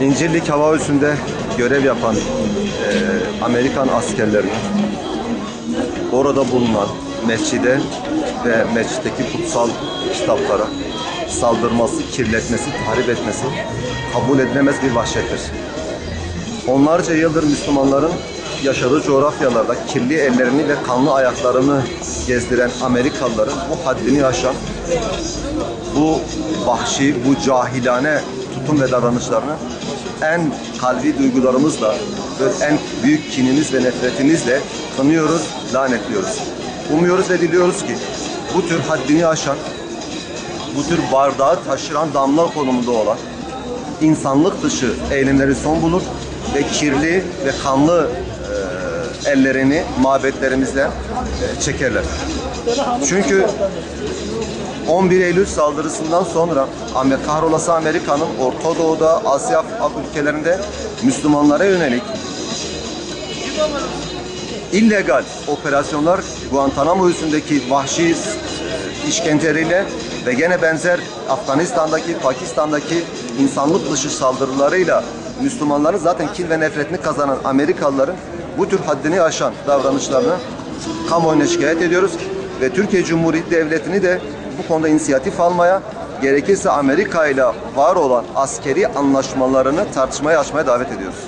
İncirlik Hava Üssü'nde görev yapan Amerikan askerlerinin orada bulunan mescide ve mescitteki kutsal kitaplara saldırması, kirletmesi, tahrip etmesi kabul edilemez bir vahşettir. Onlarca yıldır Müslümanların yaşadığı coğrafyalarda kirli ellerini ve kanlı ayaklarını gezdiren Amerikalıların bu haddini aşan, bu vahşi, bu cahilane tutum ve davranışlarını en kalbi duygularımızla ve en büyük kinimiz ve nefretimizle kınıyoruz, lanetliyoruz. Umuyoruz ve diliyoruz ki bu tür haddini aşan, bu tür bardağı taşıran damla konumunda olan insanlık dışı eylemleri son bulur ve kirli ve kanlı ellerini mabetlerimizden çekerler. Çünkü 11 Eylül saldırısından sonra kahrolası Amerika'nın Orta Doğu'da, Asya ülkelerinde Müslümanlara yönelik illegal operasyonlar, Guantanamo üssündeki vahşi işkenceleriyle ve gene benzer Afganistan'daki, Pakistan'daki insanlık dışı saldırılarıyla Müslümanların zaten kin ve nefretini kazanan Amerikalıların bu tür haddini aşan davranışlarını kamuoyuna şikayet ediyoruz ve Türkiye Cumhuriyeti Devleti'ni de bu konuda inisiyatif almaya, gerekirse Amerika ile var olan askeri anlaşmalarını tartışmaya açmaya davet ediyoruz.